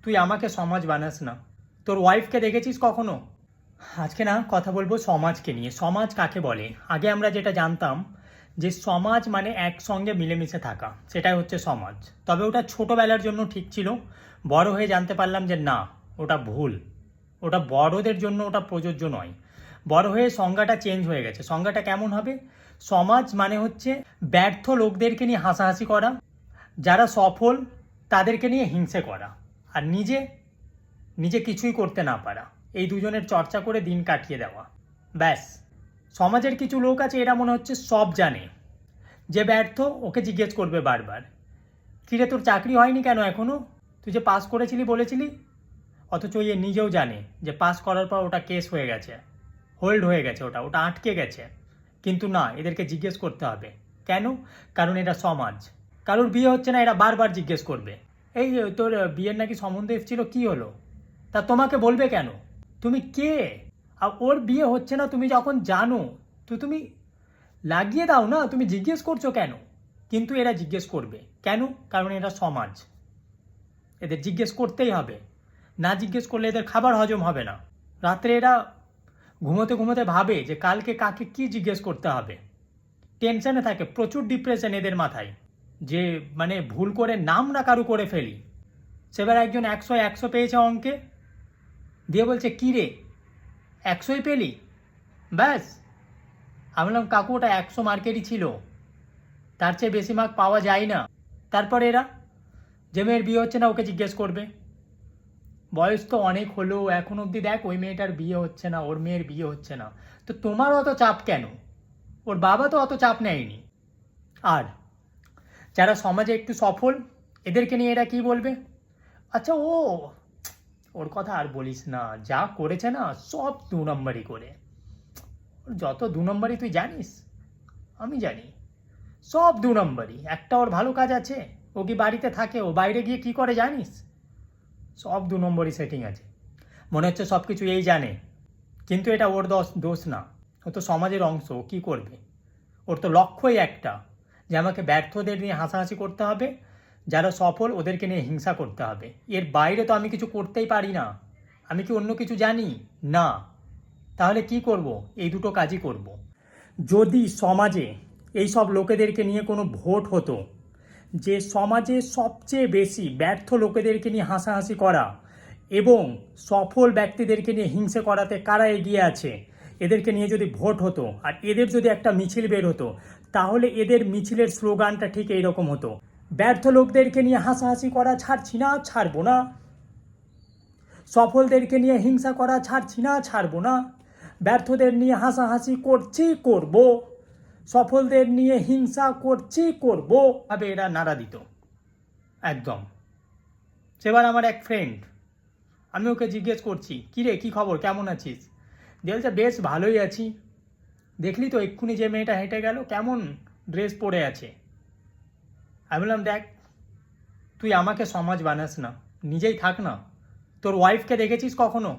তুই আমাকে সমাজ বানাস না। তোর ওয়াইফকে দেখেছিস কখনো? আজকে না কথা বলবো সমাজকে নিয়ে। সমাজ কাকে বলে? আগে আমরা যেটা জানতাম যে সমাজ মানে একসঙ্গে মিলেমিশে থাকা, সেটাই হচ্ছে সমাজ। তবে ওটা ছোটোবেলার জন্য ঠিক ছিল। বড় হয়ে জানতে পারলাম যে না, ওটা ভুল। ওটা বড়দের জন্য ওটা প্রযোজ্য নয়। বড় হয়ে সংজ্ঞাটা চেঞ্জ হয়ে গেছে। সংজ্ঞাটা কেমন হবে? সমাজ মানে হচ্ছে ব্যর্থ লোকদেরকে নিয়ে হাসাহাসি করা, যারা সফল তাদেরকে নিয়ে হিংসে করা, আর নিজে নিজে কিছুই করতে না পারা। এই দুজনের চর্চা করে দিন কাটিয়ে দেওয়া, ব্যাস। সমাজের কিছু লোক আছে, এরা মনে হচ্ছে সব জানে। যে ব্যর্থ ওকে জিজ্ঞেস করবে বারবার, কিরে তোর চাকরি হয়নি কেন এখনো? তুই যে পাস করেছিলি বলেছিলি। অথচ এ নিজেও জানে যে পাস করার পর ওটা কেস হয়ে গেছে, হোল্ড হয়ে গেছে, ওটা ওটা আটকে গেছে। কিন্তু না, এদেরকে জিজ্ঞেস করতে হবে। কেন? কারণ এটা সমাজ। কারোর বিয়ে হচ্ছে না, এরা বারবার জিজ্ঞেস করবে, এই তোর বিয়ের নাকি সম্বন্ধ এসেছিল, কি হলো? তা তোমাকে বলবে কেন? তুমি কে? আর ওর বিয়ে হচ্ছে না তুমি যখন জানো, তো তুমি লাগিয়ে দাও না, তুমি জিজ্ঞেস করছো কেন? কিন্তু এরা জিজ্ঞেস করবে কেন? কারণ এরা সমাজ। এদের জিজ্ঞেস করতেই হবে। না জিজ্ঞেস করলে এদের খাবার হজম হবে না। রাত্রে এরা ঘুমোতে ঘুমোতে ভাবে যে কালকে কাকে কি জিজ্ঞেস করতে হবে। টেনশনে থাকে, প্রচুর ডিপ্রেশন এদের মাথায়, যে মানে ভুল করে নাম না কারু করে ফেলি। সেবার একজন 100 পেয়েছে অঙ্কে, দিয়ে বলছে কী রে 100ই পেলি? ব্যাস। আমি বললাম কাকু ওটা 100 মার্কেরই ছিল, তার চেয়ে বেশি মার্ক পাওয়া যায় না। তারপর এরা যে মেয়ের বিয়ে হচ্ছে না ওকে জিজ্ঞেস করবে, বয়স তো অনেক হলো এখন অবধি দেখ ওই মেয়েটার বিয়ে হচ্ছে না, ওর মেয়ের বিয়ে হচ্ছে না, তো তোমার অত চাপ কেন? ওর বাবা তো অত চাপ নেয়নি। আর যারা সমাজে একটু সফল, এদেরকে নিয়ে এরা কি বলবে? আচ্ছা ওর কথা আর বলিস না, যা করেছে না সব 2 নম্বরই করে। ওর যত 2 নম্বরই তুই জানিস, আমি জানি, সব 2 নম্বরই। একটা ওর ভালো কাজ আছে, ও কি বাড়িতে থাকে, ও বাইরে গিয়ে কি করে জানিস? সব 2 নম্বরই সেটিং আছে। মনে হচ্ছে সব কিছু এই জানে, কিন্তু এটা ওর দোষ না। ও তো সমাজের অংশ, ও কী করবে? ওর তো লক্ষ্যই একটা, যে আমাকে ব্যর্থদের নিয়ে হাসাহাসি করতে হবে, যারা সফল ওদেরকে নিয়ে হিংসা করতে হবে। এর বাইরে তো আমি কিছু করতেই পারি না। আমি কি অন্য কিছু জানি? না। তাহলে কি করব? এই দুটো কাজই করব। যদি সমাজে এই সব লোকেদেরকে নিয়ে কোনো ভোট হতো, যে সমাজে সবচেয়ে বেশি ব্যর্থ লোকেদেরকে নিয়ে হাসাহাসি করা এবং সফল ব্যক্তিদেরকে নিয়ে হিংসে করাতে কারা এগিয়ে আছে, এদেরকে নিয়ে যদি ভোট হতো আর এদের যদি একটা মিছিল বের হতো, তাহলে এদের মিছিলের স্লোগানটা ঠিক এইরকম হতো, ব্যর্থ লোকদেরকে নিয়ে হাসাহাসি করা ছাড়ছি না, ছাড়বো না। সফলদেরকে নিয়ে হিংসা করা ছাড়ছি না, ছাড়বো না। ব্যর্থদের নিয়ে হাসাহাসি করছি, করব। সফলদের নিয়ে হিংসা করছি, করব। ভাবে এরা নাড়া দিত একদম। সেবার আমার এক ফ্রেন্ড, আমি ওকে জিজ্ঞেস করছি, কিরে কি খবর, কেমন আছিস? বলছে বেশ ভালোই আছি। দেখলি তো এক্ষুনি যে মেয়েটা হেঁটে গেল, কেমন ড্রেস পরে আছে। আমি বললাম দেখ, তুই আমাকে সমাজ বানাস না, নিজেই থাক না। তোর ওয়াইফকে দেখেছিস কখনো?